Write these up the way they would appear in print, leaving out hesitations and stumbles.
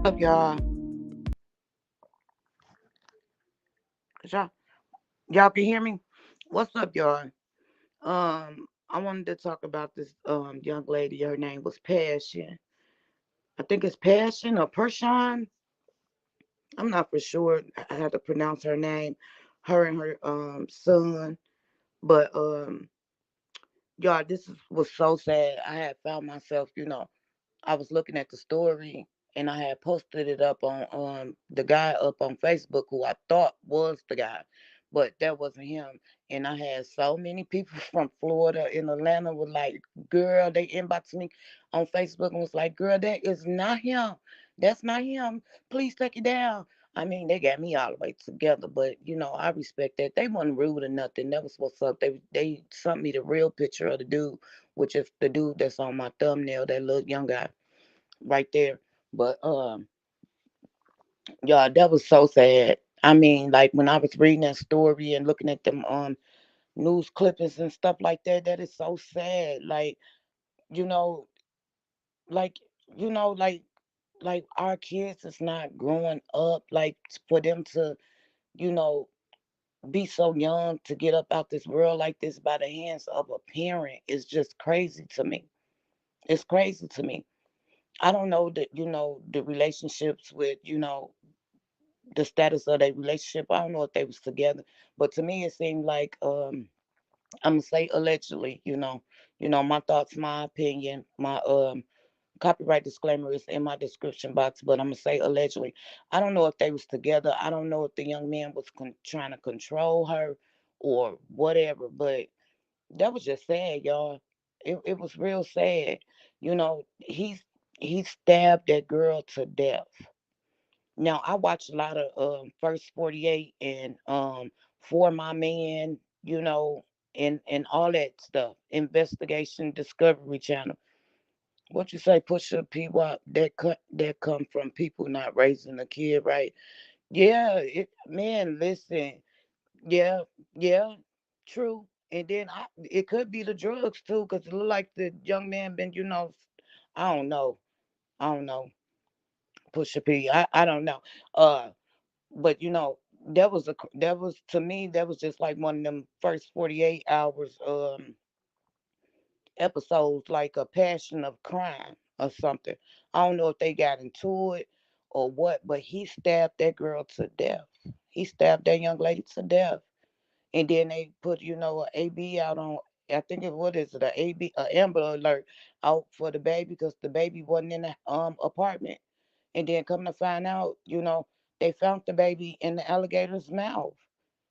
Up, y'all? Y'all, y'all can hear me? What's up, y'all? I wanted to talk about this young lady. Her name was Passion. I think it's Passion or Pershawn. I'm not for sure. I had to pronounce her name. Her and her son. But y'all, was so sad. I had found myself, I was looking at the story and I had posted it up on the guy up on Facebook who I thought was the guy, but that wasn't him. And I had so many people from Florida and Atlanta were like, girl, they inboxed me on Facebook and was like, girl, that is not him. That's not him. Please take it down. I mean, they got me all the way together, but I respect that. They wasn't rude or nothing. That was what's up. They sent me the real picture of the dude, which is the dude that's on my thumbnail, that little young guy right there. But y'all, that was so sad. I mean, like when I was reading that story and looking at them news clippings and stuff like that, that is so sad. Like, you know, like like our kids is not growing up, like for them to, you know, be so young to get up out this world like this by the hands of a parent is just crazy to me. It's crazy to me. I don't know that, the relationships with, the status of their relationship. I don't know if they was together, but to me it seemed like I'm gonna say allegedly. My thoughts, my opinion, my copyright disclaimer is in my description box, but I'm gonna say allegedly. I don't know if they was together. I don't know if the young man was trying to control her or whatever, but that was just sad, y'all. It was real sad. He stabbed that girl to death. Now I watch a lot of First 48 and For My Man, and all that stuff. Investigation Discovery Channel. What you say, Pusha P? What that come from people not raising a kid right? Yeah, man. Listen, yeah, yeah, true. And then it could be the drugs too, cause it look like the young man been, I don't know, I don't know, Pusha P. I don't know. But that was to me, that was just like one of them first 48 hours episodes, like a passion of crime or something. I don't know if they got into it or what, but he stabbed that girl to death. He stabbed that young lady to death. And then they put, a AB out on, I think it, what is it, a AB, a Amber Alert out for the baby because the baby wasn't in the apartment. And then come to find out, they found the baby in the alligator's mouth.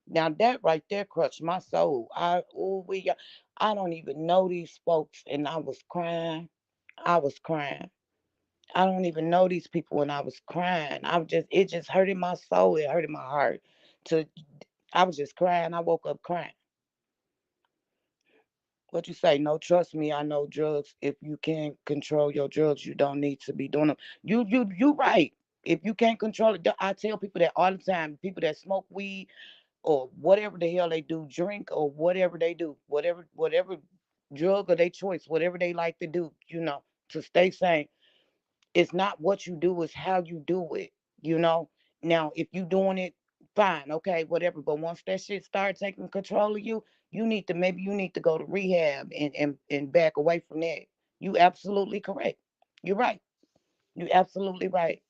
Now that right there crushed my soul. I don't even know these folks, and I was crying. I was crying. I don't even know these people, and I was crying. It just hurted my soul. It hurted my heart. To I was just crying. I woke up crying. What you say? No, trust me. I know drugs. If you can't control your drugs, you don't need to be doing them. You right. If you can't control it, I tell people that all the time. People that smoke weed or whatever the hell they do, drink or whatever they do, whatever drug of their choice, whatever they like to do, to stay sane. It's not what you do, it's how you do it, you know. Now, if you doing it, fine, okay, whatever. But once that shit start taking control of you, you need to go to rehab and back away from that. You absolutely correct. You're right. You absolutely right.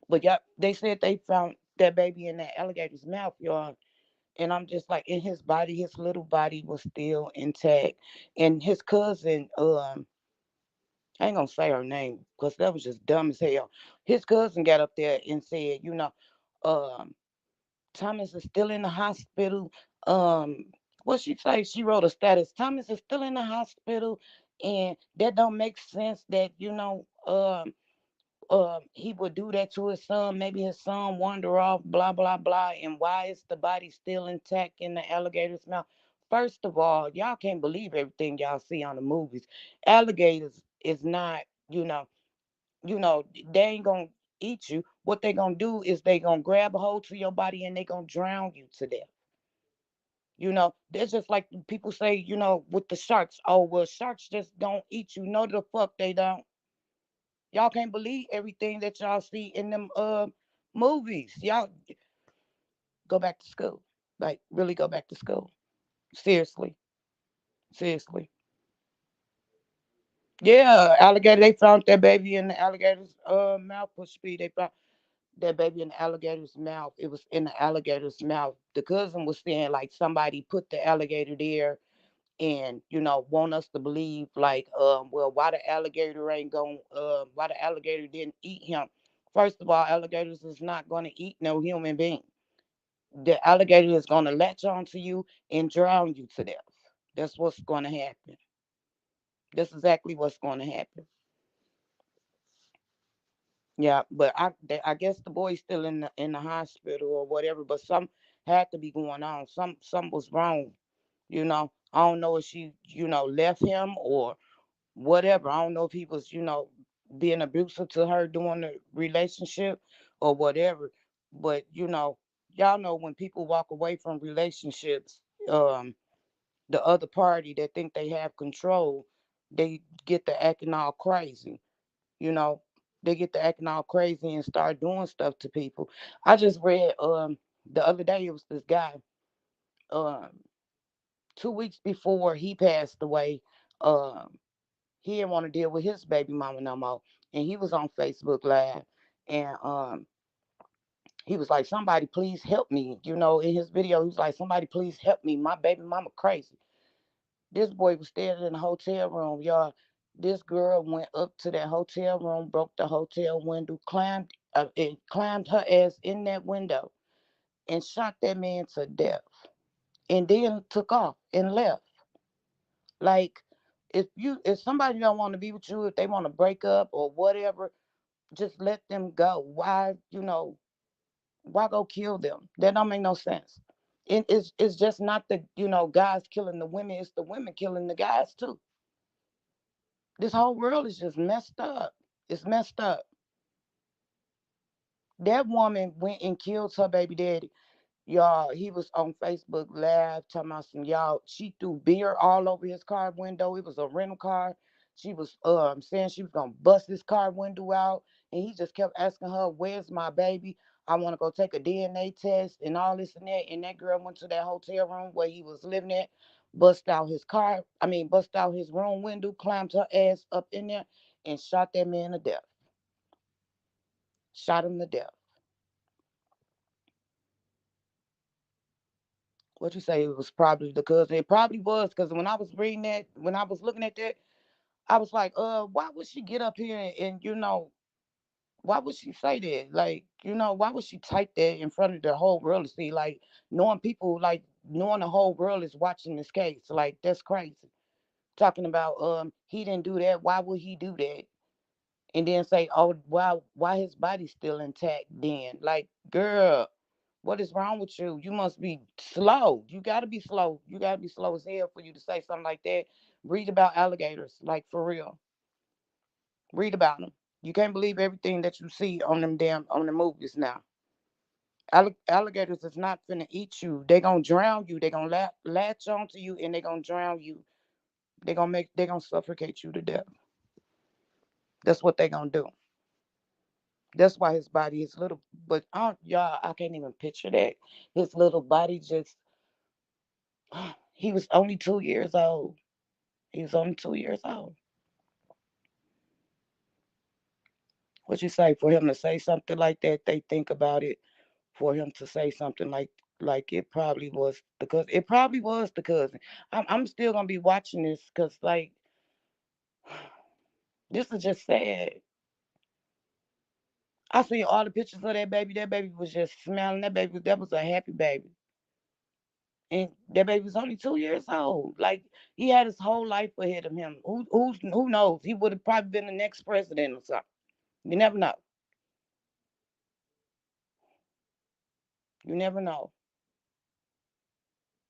But yeah, they said they found that baby in that alligator's mouth, y'all. And I'm just like, in his body, his little body was still intact. And his cousin, I ain't gonna say her name because that was just dumb as hell. His cousin got up there and said, um, Thomas is still in the hospital. What she say? She wrote a status. Thomas is still in the hospital, and that don't make sense. That he would do that to his son. Maybe his son wander off, blah, blah, blah. And why is the body still intact in the alligator's mouth? First of all, y'all can't believe everything y'all see on the movies. Alligators is not, you know, they ain't gonna eat you. What they gonna do is they gonna grab a hold to your body and they gonna drown you to death. That's just like people say, with the sharks. Oh, well, sharks just don't eat you. No, the fuck they don't. Y'all can't believe everything that y'all see in them movies. Y'all go back to school. Like really go back to school. Seriously. Seriously. Yeah, alligator. They found that baby in the alligator's mouth. Push speed. They found that baby in the alligator's mouth. It was in the alligator's mouth. The cousin was saying like somebody put the alligator there, and want us to believe like well, why the alligator ain't going why the alligator didn't eat him. First of all, alligators is not going to eat no human being. The alligator is going to latch onto you and drown you to death. That's what's going to happen. That's exactly what's going to happen. Yeah, but I guess the boy's still in the hospital or whatever. But some had to be going on. Some was wrong. I don't know if she left him or whatever. I don't know if he was being abusive to her during the relationship or whatever. But y'all know when people walk away from relationships, um, the other party that think they have control, they get to acting all crazy. You know, they get to acting all crazy and start doing stuff to people. I just read the other day it was this guy, um 2 weeks before he passed away. um he didn't want to deal with his baby mama no more, and he was on Facebook Live, and he was like, somebody please help me. In his video he was like, somebody please help me, my baby mama crazy. This boy was standing in the hotel room, y'all. This girl went up to that hotel room, broke the hotel window, climbed her ass in that window, and shot that man to death. And then took off and left. Like, if somebody don't want to be with you, if they want to break up or whatever, just let them go. Why go kill them? That don't make no sense. It's just not the guys killing the women, it's the women killing the guys too. This whole world is just messed up. It's messed up. That woman went and killed her baby daddy. Y'all, he was on Facebook Live talking about some y'all. She threw beer all over his car window. It was a rental car. She was saying she was gonna bust his car window out, and he just kept asking her, "Where's my baby? I want to go take a DNA test and all this and that." And that girl went to that hotel room where he was living at, bust out his room window, climbed her ass up in there, and shot that man to death. Shot him to death. What you say? It was probably the cousin. It probably was because when I was reading that, when I was looking at that, I was like, why would she get up here and why would she say that? Like, why would she type that in front of the whole world to see? Like, knowing the whole world is watching this case. Like, that's crazy. Talking about he didn't do that. Why would he do that? And then say, oh, why his body's still intact? Then, like, girl, what is wrong with you? You must be slow. You got to be slow. You got to be slow as hell for you to say something like that. Read about alligators, like for real. Read about them. You can't believe everything that you see on on the movies now. Alligators is not finna eat you. They gonna drown you. They gonna latch onto you and they gonna drown you. They gonna suffocate you to death. That's what they gonna do. That's why his body is little. But y'all, I can't even picture that. His little body just. He was only 2 years old. He was only 2 years old. What you say for him to say something like that? They think about it. For him to say something like it probably was because it probably was the cousin. I'm still gonna be watching this because like this is just sad. I seen all the pictures of that baby. That baby was just smiling. That was a happy baby. And that baby was only 2 years old. Like he had his whole life ahead of him. Who knows? He would have probably been the next president or something. You never know. You never know.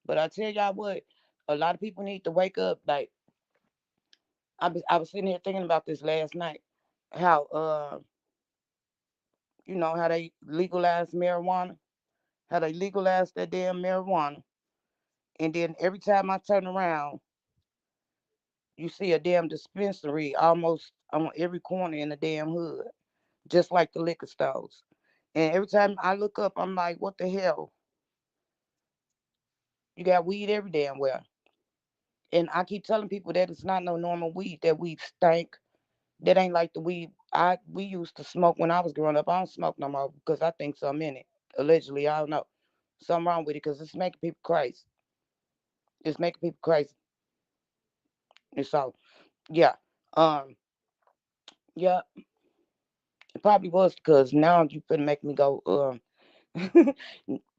But I tell y'all what, a lot of people need to wake up. Like I was sitting here thinking about this last night. How how they legalized marijuana, how they legalized that damn marijuana, and then every time I turn around, You see a damn dispensary almost on every corner in the damn hood, just like the liquor stores. And every time I look up, I'm like, what the hell? You got weed every damn where. And I keep telling people that it's not no normal weed. That weed stink. That ain't like the weed we used to smoke when I was growing up. I don't smoke no more because I think something in it. Allegedly, I don't know. Something wrong with it because it's making people crazy. It's making people crazy. And so, yeah. Um, yeah, it probably was because now you finna make me go,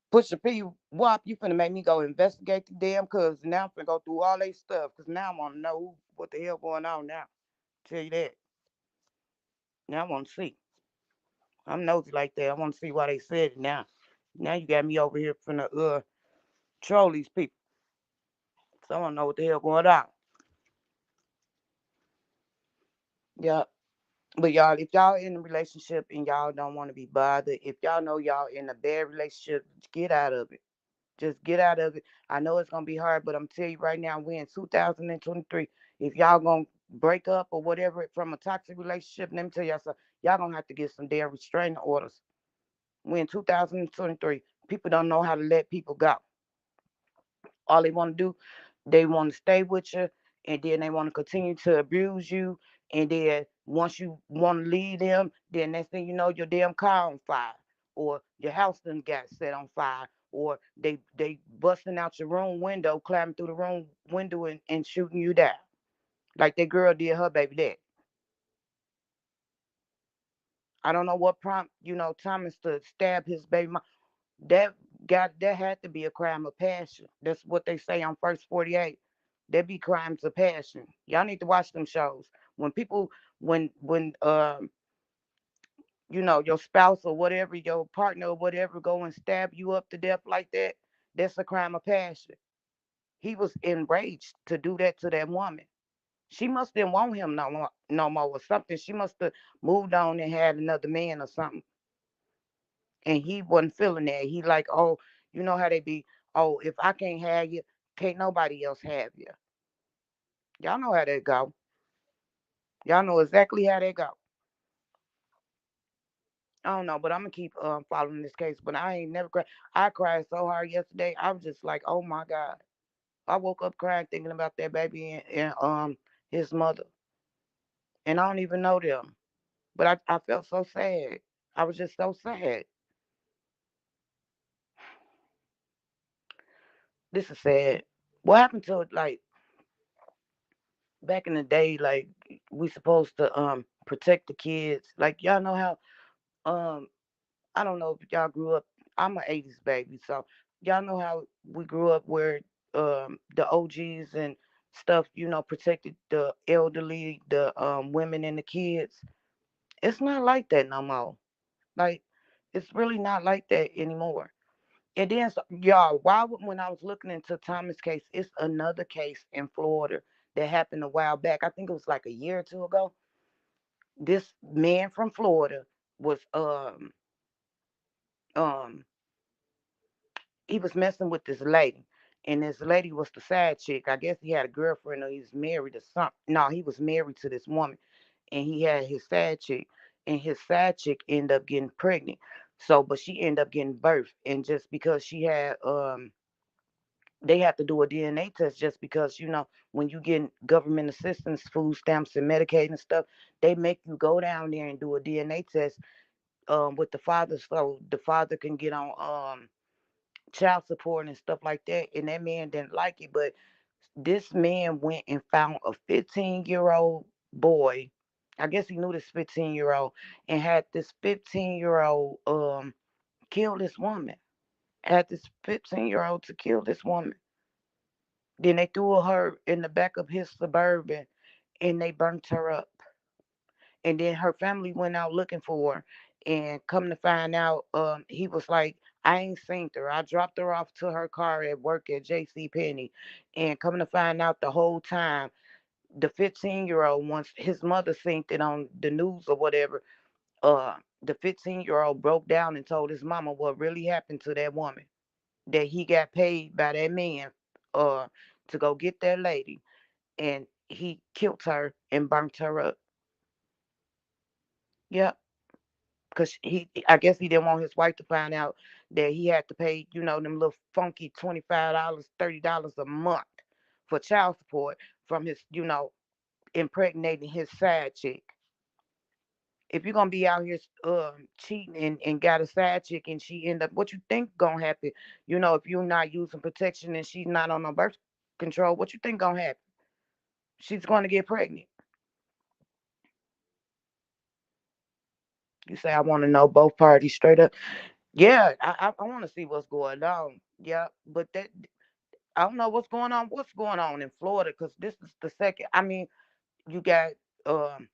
push a P wop, you finna make me go investigate the damn cuz now I'm finna go through all they stuff because now I wanna know what the hell going on now. Tell you that. Now I wanna see. I'm nosy like that. I wanna see why they said it now. Now you got me over here finna troll these people. So I wanna know what the hell going on. Yeah. But y'all, if y'all in a relationship and y'all don't want to be bothered, if y'all know y'all in a bad relationship, get out of it. Just get out of it. I know it's gonna be hard, but I'm telling you right now, we're in 2023. If y'all gonna break up or whatever from a toxic relationship, let me tell y'all something. Y'all gonna have to get some damn restraining orders. We're in 2023. People don't know how to let people go. All they want to do, they want to stay with you, and then they want to continue to abuse you. And then once you want to leave them, then next thing you know, your damn car on fire, or your house done got set on fire, or they busting out your room window, climbing through the room window and shooting you down, like that girl did her baby dad. I don't know what prompt Thomas to stab his baby mom. That that had to be a crime of passion. That's what they say on First 48. There be crimes of passion. Y'all need to watch them shows. When people, when your spouse or whatever, your partner or whatever, go and stab you up to death like that, that's a crime of passion. He was enraged to do that to that woman. She must didn't want him no more or something. She must have moved on and had another man or something. And he wasn't feeling that. He like, oh, you know how they be. Oh, if I can't have you, can't nobody else have you. Y'all know how that go. Y'all know exactly how that go. I don't know, but I'm gonna keep following this case. But I ain't never cried. I cried so hard yesterday. I was just like, oh my god. I woke up crying thinking about that baby and his mother, and I don't even know them. But I felt so sad. I was just so sad. This is sad. What happened to it? Like back in the day, like we supposed to protect the kids. Like y'all know how um I don't know if y'all grew up. I'm a 80s baby, so y'all know how we grew up where the OGs and stuff, protected the elderly, the women and the kids. It's not like that no more. Like it's really not like that anymore. And then, so, y'all, when I was looking into Thomas' case, it's another case in Florida that happened a while back. I think it was like a year or two ago. This man from Florida was um he was messing with this lady, and this lady was the side chick. I guess he had a girlfriend or he was married to something. No, he was married to this woman, and he had his side chick, and his side chick ended up getting pregnant. So, but she ended up getting birth, and just because she had they have to do a DNA test just because when you get government assistance, food stamps and Medicaid and stuff, they make you go down there and do a DNA test with the father so the father can get on child support and stuff like that. And that man didn't like it, but this man went and found a 15-year-old boy. I guess he knew this 15-year-old and had this 15-year-old kill this woman. Had this 15-year-old to kill this woman. Then they threw her in the back of his Suburban and they burnt her up. And then her family went out looking for her. And come to find out, he was like, I ain't seen her. I dropped her off to her car at work at JC Penney. And coming to find out the whole time, the 15-year-old, once his mother seen it on the news or whatever, the 15-year-old broke down and told his mama what really happened to that woman. That he got paid by that man uh to go get that lady, and he killed her and burnt her up. Yep. Because I guess he didn't want his wife to find out that he had to pay, them little funky $25, $30 a month for child support from his, impregnating his side chick. If you're gonna be out here cheating and got a side chick and she end up, what you think gonna happen? If you're not using protection and she's not on no birth control, what you think gonna happen? She's gonna get pregnant. You say I want to know both parties straight up. Yeah, I want to see what's going on. Yeah, but that I don't know what's going on. What's going on in Florida? Because this is the second. I mean, you got um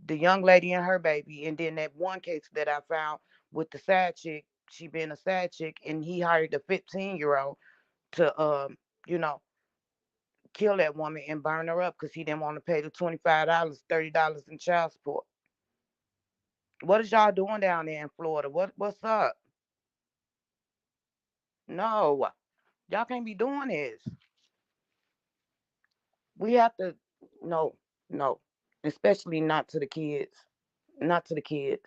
the young lady and her baby, and then that one case that I found with the side chick. She being a side chick, and he hired a 15-year-old to you know kill that woman and burn her up because he didn't want to pay the $25, $30 in child support. What is y'all doing down there in Florida? What's up? No, y'all can't be doing this. We have to no, no, especially not to the kids. Not to the kids.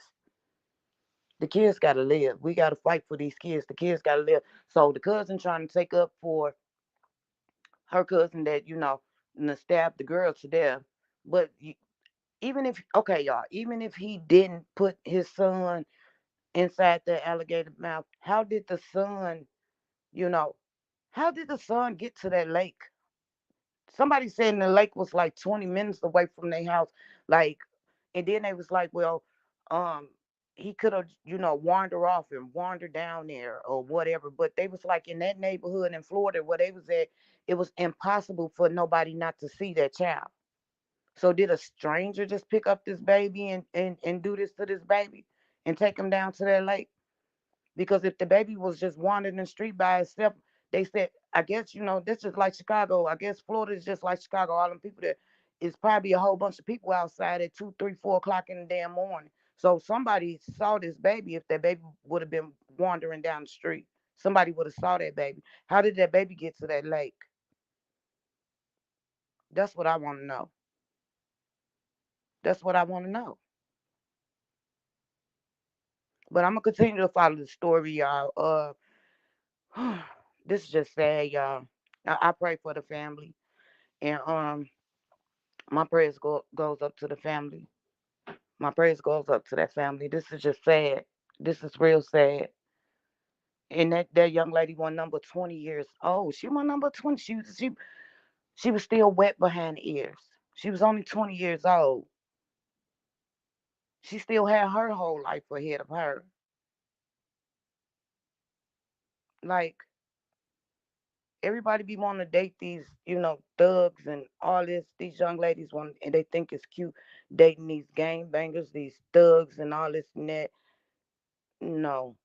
The kids gotta live. We gotta fight for these kids. The kids gotta live. So the cousin trying to take up for her cousin that stabbed the girl to death. But even if okay, y'all, even if he didn't put his son inside the alligator mouth, how did the son, you know, how did the son get to that lake? Somebody said the lake was like 20 minutes away from their house. Like, and then they was like, well, um, he could have, wander off and wander down there or whatever. But they was like in that neighborhood in Florida where they was at, it was impossible for nobody not to see that child. So did a stranger just pick up this baby and do this to this baby and take him down to that lake? Because if the baby was just wandering in the street by itself, they said, I guess, this is like Chicago. I guess Florida is just like Chicago. All them people that is probably a whole bunch of people outside at 2, 3, 4 o'clock in the damn morning. So somebody saw this baby. If that baby would have been wandering down the street, somebody would have saw that baby. How did that baby get to that lake? That's what I want to know. That's what I want to know. But I'm gonna continue to follow the story, y'all. This is just sad, y'all. I pray for the family. And my prayers goes up to the family. My prayers goes up to that family. This is just sad. This is real sad. And that young lady was number 20 years old. She was number 20. She was still wet behind the ears. She was only 20 years old. She still had her whole life ahead of her. Like everybody be wanting to date these, thugs and all this. These young ladies want and they think it's cute dating these gang bangers, these thugs and all this and that. No,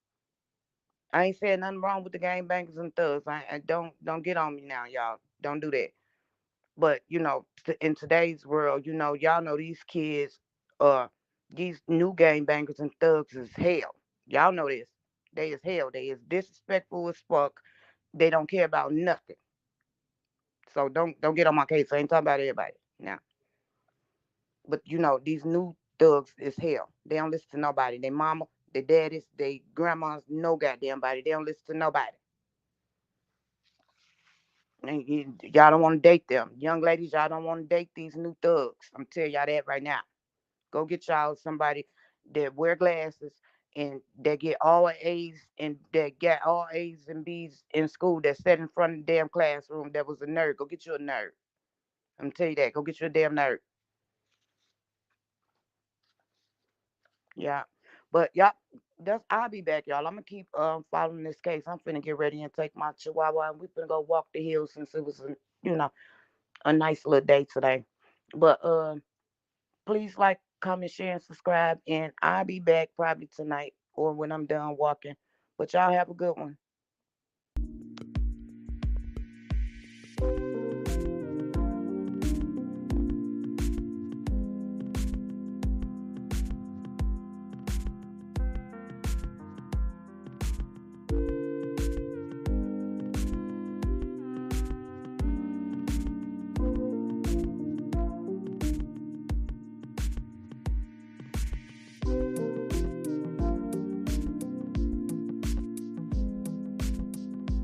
I ain't saying nothing wrong with the gang bangers and thugs. I don't get on me now, y'all. Don't do that. But in today's world, y'all know these kids, uh, these new gang bangers and thugs is hell. Y'all know this. They is hell. They is disrespectful as fuck. They don't care about nothing. So don't get on my case. I ain't talking about everybody now. But these new thugs is hell. They don't listen to nobody. They mama, their daddies, they grandmas, no goddamn body. They don't listen to nobody. And y'all don't want to date them. Young ladies, y'all don't want to date these new thugs. I'm telling y'all that right now. Go get y'all somebody that wear glasses and that get all A's and that got all A's and B's in school that sat in front of the damn classroom that was a nerd. Go get you a nerd. I'm tell you that. Go get you a damn nerd. Yeah. But y'all, I'll be back, y'all. I'm gonna keep following this case. I'm finna get ready and take my chihuahua and we finna go walk the hills since it was you know a nice little day today. But please like, comment, share, and subscribe. And I'll be back probably tonight or when I'm done walking. But y'all have a good one.